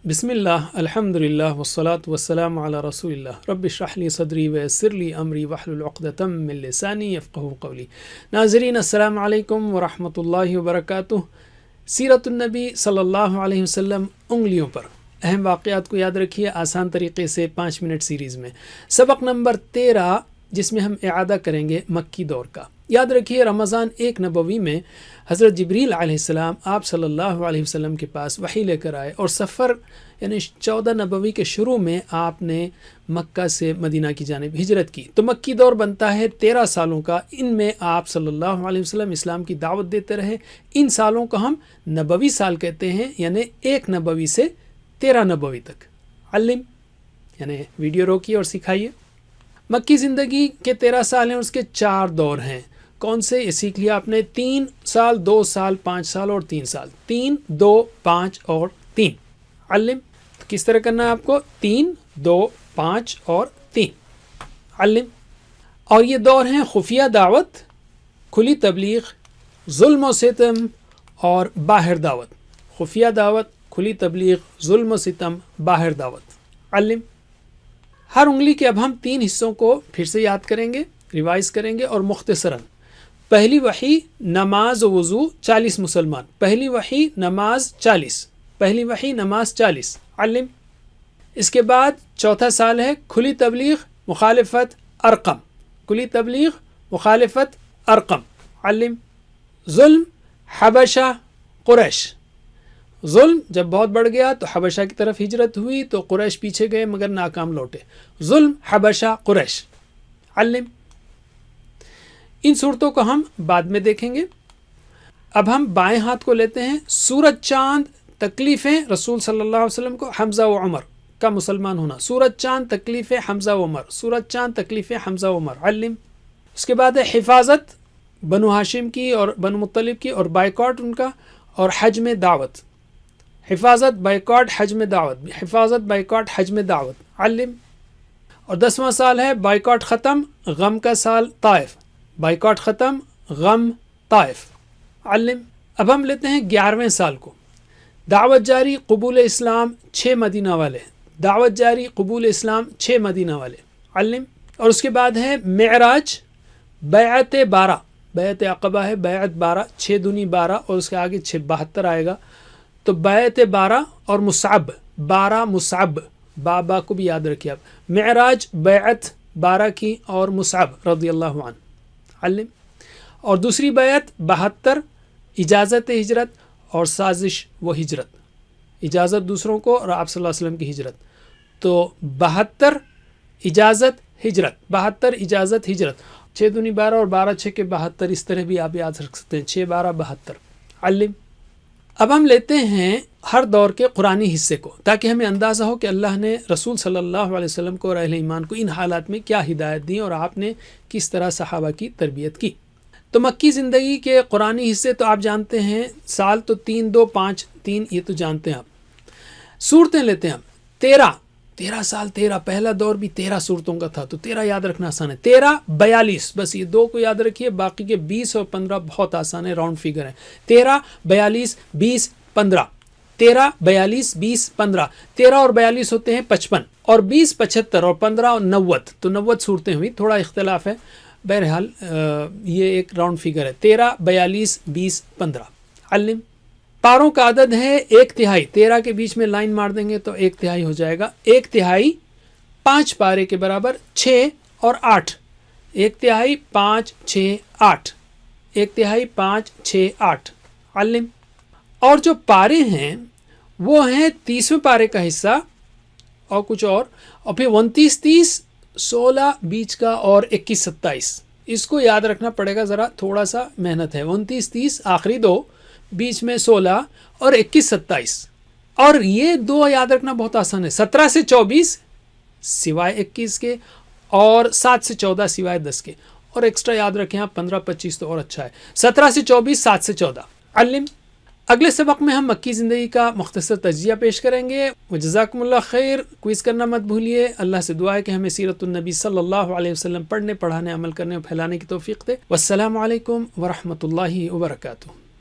بسم اللہ الحمد للہ والصلاة والسلام علی رسول اللہ رب اشرح لی صدری ویسر لی امری واحلل عقدۃ من لسانی یفقہوا قولی۔ ناظرین السلام علیکم ورحمۃ اللہ وبرکاتہ۔ سیرت النبی صلی اللہ علیہ وسلم انگلیوں پر اہم واقعات کو یاد رکھیے آسان طریقے سے 5 منٹ سیریز میں۔ سبق نمبر 13 جس میں ہم اعادہ کریں گے مکی دور کا۔ یاد رکھیے رمضان 1 نبوی میں حضرت جبریل علیہ السلام آپ صلی اللہ علیہ وسلم کے پاس وحی لے کر آئے، اور سفر یعنی 14 نبوی کے شروع میں آپ نے مکہ سے مدینہ کی جانب ہجرت کی، تو مکی دور بنتا ہے 13 سالوں کا۔ ان میں آپ صلی اللہ علیہ وسلم اسلام کی دعوت دیتے رہے۔ ان سالوں کو ہم نبوی سال کہتے ہیں، یعنی 1 نبوی سے 13 نبوی تک۔ علم یعنی ویڈیو روکیے اور سکھائیے۔ مکی زندگی کے 13 سال ہیں، اس کے 4 دور ہیں۔ کون سے؟ یہ سیکھ لیا آپ نے۔ 3 سال، 2 سال، 5 سال اور 3 سال۔ 3، 2، 5 اور 3۔ علم کس طرح کرنا ہے آپ کو؟ 3، 2، 5 اور 3۔ علم اور یہ دور ہیں خفیہ دعوت، کھلی تبلیغ، ظلم و ستم اور باہر دعوت۔ خفیہ دعوت، کھلی تبلیغ، ظلم و ستم، باہر دعوت۔ علم ہر انگلی کے اب ہم 3 حصوں کو پھر سے یاد کریں گے، ریوائز کریں گے اور مختصراً۔ پہلی وحی نماز و وضو 40 مسلمان، پہلی وحی نماز 40، پہلی وحی نماز 40۔ علم اس کے بعد چوتھا سال ہے کھلی تبلیغ، مخالفت، ارقم، کھلی تبلیغ، مخالفت، ارقم۔ علم ظلم، حبشہ، قریش۔ ظلم جب بہت بڑھ گیا تو حبشہ کی طرف ہجرت ہوئی، تو قریش پیچھے گئے مگر ناکام لوٹے۔ ظلم، حبشہ، قریش۔ علم ان صورتوں کو ہم بعد میں دیکھیں گے۔ اب ہم بائیں ہاتھ کو لیتے ہیں۔ سورج چاند تکلیفیں رسول صلی اللہ علیہ وسلم کو، حمزہ و عمر کا مسلمان ہونا۔ سورج چاند تکلیفیں حمزہ و عمر، سورج چاند تکلیفیں حمزہ و عمر۔ علم اس کے بعد ہے حفاظت بنو ہاشم کی اور بنو مطلب کی، اور بائیکاٹ ان کا، اور حج میں دعوت۔ حفاظت، بائیکاٹ، حج میں دعوت، حفاظت، بائیکاٹ، حج میں دعوت۔ علم اور 10واں سال ہے بائیکاٹ ختم، غم کا سال، طائف۔ بائیکاٹ ختم، غم، طائف۔ علم اب ہم لیتے ہیں 11ویں سال کو۔ دعوت جاری، قبول اسلام، 6 مدینہ والے۔ دعوت جاری، قبول اسلام، 6 مدینہ والے۔ علم اور اس کے بعد ہے معراج، بیعت 12، بیعت عقبہ ہے، بیعت 12، 6 دونی 12 اور اس کے آگے 6 72 آئے گا، تو بیعت 12 اور مصعب 12، مصعب بابا کو بھی یاد رکھیے آپ۔ معراج بیعت 12 کی اور مصعب رضی اللہ عنہ۔ علم اور دوسری بیعت 72، اجازت ہجرت اور سازش و ہجرت، اجازت دوسروں کو اور آپ صلی اللہ علیہ وسلم کی ہجرت، تو 72 اجازت ہجرت، 72 اجازت ہجرت، 6 دونی 12 اور 12 6 کے 72، اس طرح بھی آپ یاد رکھ سکتے ہیں، 6 12 72۔ علم اب ہم لیتے ہیں ہر دور کے قرآنی حصے کو، تاکہ ہمیں اندازہ ہو کہ اللہ نے رسول صلی اللہ علیہ وسلم کو اور اہل ایمان کو ان حالات میں کیا ہدایت دی اور آپ نے کس طرح صحابہ کی تربیت کی۔ تو مکی زندگی کے قرآنی حصے تو آپ جانتے ہیں، سال تو 3 2 5 3، یہ تو جانتے ہیں آپ۔ صورتیں لیتے ہیں ہم 13 سال، 13 پہلا دور بھی 13 صورتوں کا تھا، تو 13 یاد رکھنا آسان ہے۔ 13 42، بس یہ 2 کو یاد رکھیے، باقی کے 20 اور 15 بہت آسان ہے، راؤنڈ فگر ہیں۔ 13 42 20 15، 13 42 20 15، 13 اور 42 ہوتے ہیں 55، اور 20 75 اور 15 اور 90، تو 90 صورتیں ہوئی، تھوڑا اختلاف ہے، بہرحال یہ ایک راؤنڈ فگر ہے، 13 42 20 15۔ علم پاروں کا عدد ہے 1/3، 13 کے بیچ میں لائن مار دیں گے تو 1/3 ہو جائے گا۔ 1/3 5 پارے کے برابر 6 اور 8، 1/3 5 6 8، 1/3 5 6 8۔ علم اور جو پارے ہیں وہ ہیں 30ویں پارے کا حصہ اور کچھ اور پھر 29 30 16 بیچ کا اور 21 27، اس کو یاد رکھنا پڑے گا، ذرا تھوڑا سا محنت ہے۔ 29 30 آخری 2، بیچ میں 16 اور 21 27، اور یہ 2 یاد رکھنا بہت آسان ہے۔ 17 سے 24 سوائے 21 کے، اور 7 سے 14 سوائے 10 کے، اور ایکسٹرا یاد رکھیں آپ 15 25 تو اور اچھا ہے۔ 17 سے 24 7 سے 14۔ علم اگلے سبق میں ہم مکی زندگی کا مختصر تجزیہ پیش کریں گے۔ وجزاکم اللہ خیر، کوئز کرنا مت بھولیے۔ اللہ سے دعا ہے کہ ہمیں سیرت النبی صلی اللہ علیہ وسلم پڑھنے، پڑھانے، عمل کرنے اور پھیلانے کی توفیق دے۔ والسلام علیکم ورحمۃ اللہ وبرکاتہ۔